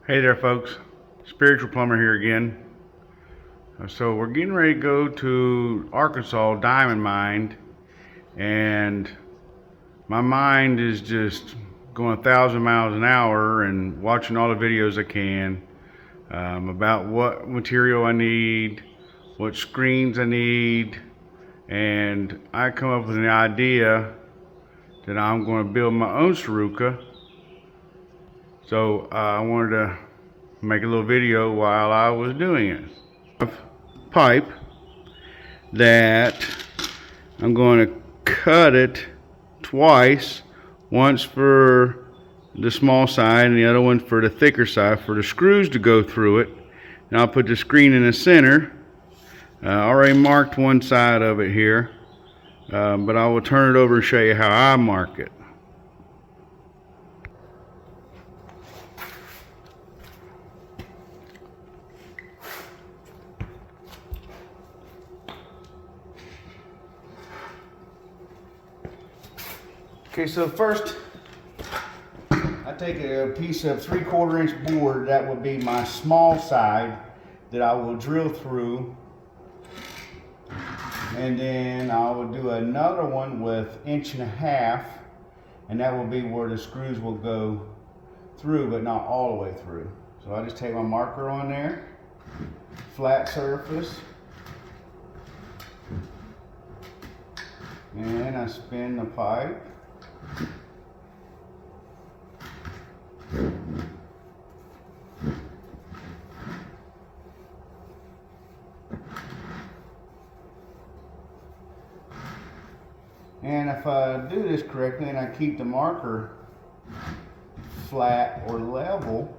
Hey there folks, Spiritual Plumber here again. So we're getting ready to go to Arkansas Diamond Mine, and my mind is just going 1,000 miles an hour and watching all the videos I can about what material I need, what screens I need, and I come up with an idea that I'm going to build my own SARUCA. So I wanted to make a little video while I was doing it. Pipe that I'm going to cut it twice, once for the small side and the other one for the thicker side for the screws to go through it. And I'll put the screen in the center. Already marked one side of it here, but I will turn it over and show you how I mark it. Okay, so first I take a piece of 3/4 inch board. That would be my small side that I will drill through, and then I will do another one with 1.5 inches, and that will be where the screws will go through, but not all the way through. So I just take my marker on there, flat surface, and I spin the pipe. And if I do this correctly and I keep the marker flat or level,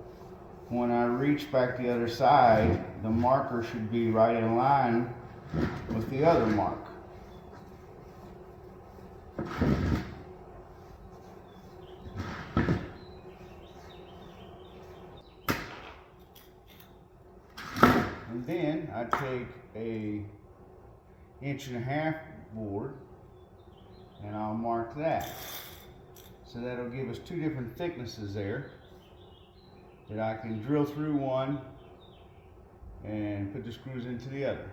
when I reach back the other side, the marker should be right in line with the other mark. And then I take a 1.5 inch board and I'll mark that. So that'll give us two different thicknesses there that I can drill through one and put the screws into the other.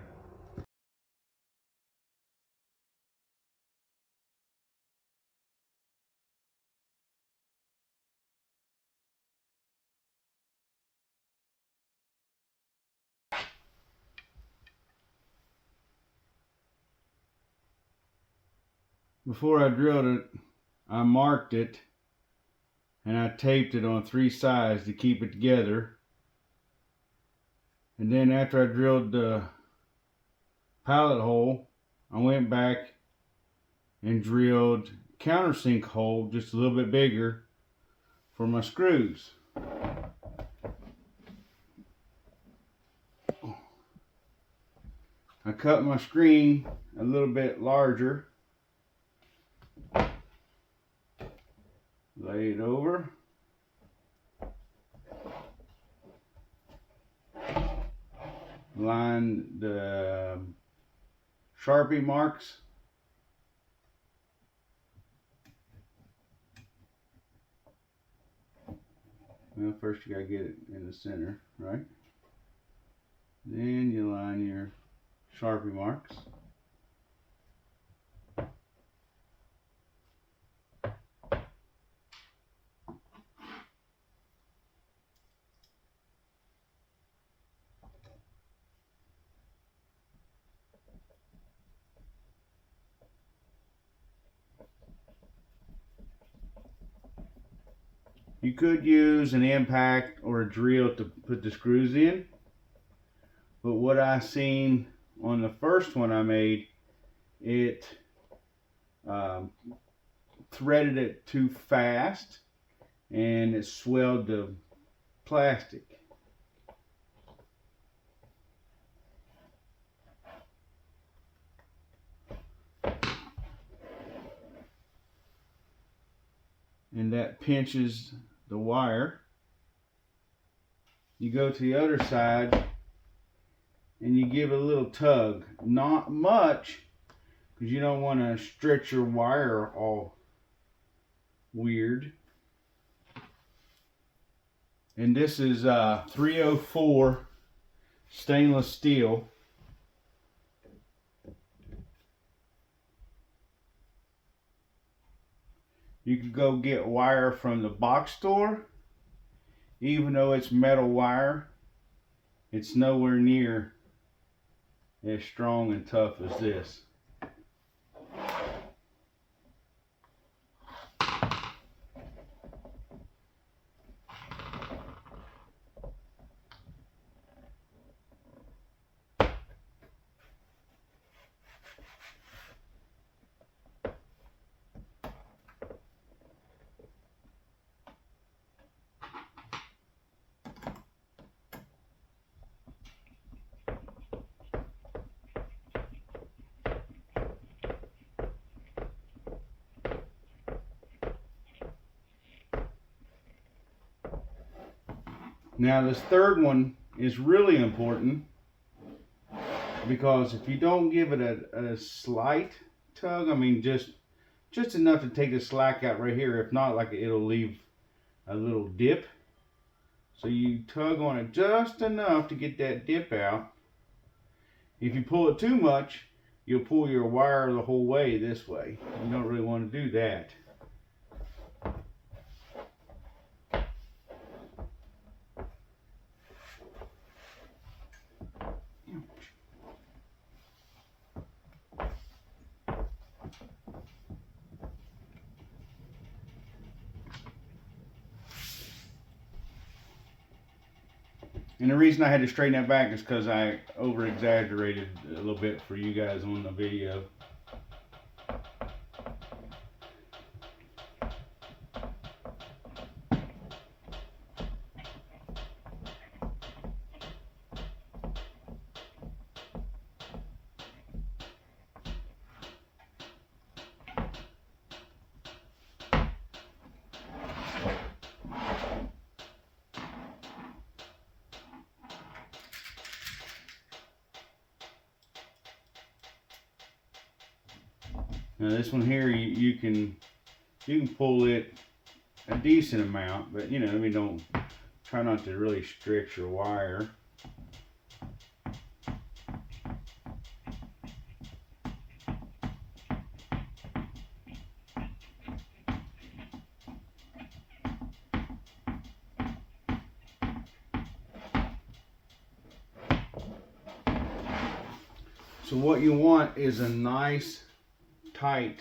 Before I drilled it, I marked it and I taped it on 3 sides to keep it together. And then after I drilled the pilot hole, I went back and drilled countersink hole just a little bit bigger for my screws. I cut my screen a little bit larger, lay it over, line the Sharpie marks, well, first you gotta get it in the center, right? Then you line your Sharpie marks. You could use an impact or a drill to put the screws in, but what I seen on the first one I made, it threaded it too fast and it swelled the plastic. And that pinches the wire. You go to the other side and you give it a little tug, not much, because you don't want to stretch your wire all weird. And this is 304 stainless steel. You can go get wire from the box store. Even though it's metal wire, it's nowhere near as strong and tough as this. Now this third one is really important, because if you don't give it a slight tug, I mean just enough to take the slack out right here, if not, like, it'll leave a little dip. So you tug on it just enough to get that dip out. If you pull it too much, you'll pull your wire the whole way this way. You don't really want to do that. And the reason I had to straighten that back is because I over-exaggerated a little bit for you guys on the video. Now this one here, you can pull it a decent amount, but you know, I mean, don't try not to really stretch your wire. So what you want is a nice tight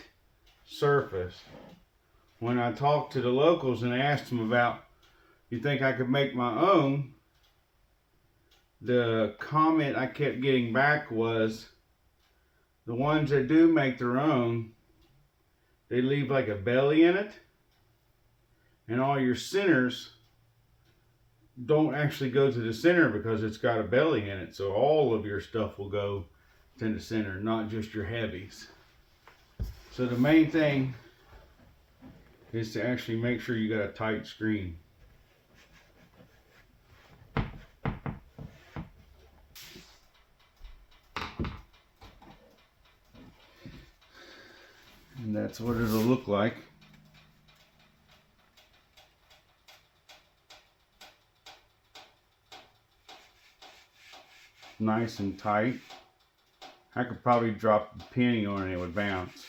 surface. When I talked to the locals and asked them about, you think I could make my own, the comment I kept getting back was, the ones that do make their own, they leave like a belly in it, and all your centers don't actually go to the center because it's got a belly in it. So all of your stuff will go to the center, not just your heavies. So the main thing is to actually make sure you got a tight screen. And that's what it'll look like. Nice and tight. I could probably drop a penny on it and it would bounce.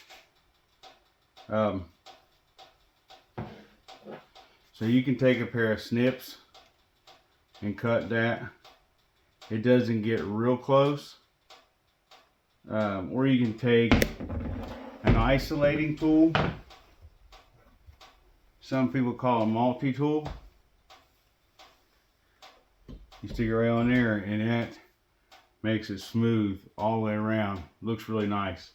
So you can take a pair of snips and cut that. It doesn't get real close. Or you can take an isolating tool. Some people call a multi-tool. You stick it right on there and that makes it smooth all the way around. Looks really nice.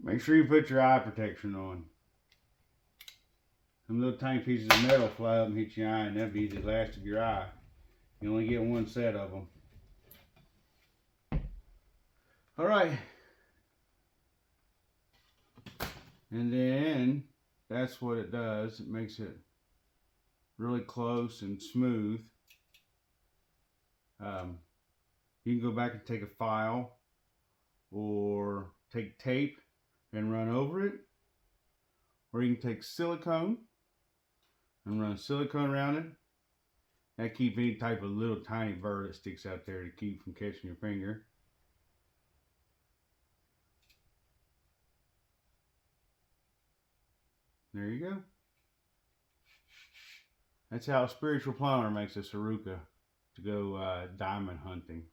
Make sure you put your eye protection on. Some little tiny pieces of metal fly up and hit your eye, and that'll be the last of your eye. You only get one set of them. Alright. And then that's what it does. It makes it really close and smooth. You can go back and take a file or take tape and run over it, or you can take silicone and run silicone around it. That keeps any type of little tiny burr that sticks out there to keep from catching your finger. There you go. That's how a spiritual plumber makes a SARUCA to go diamond hunting.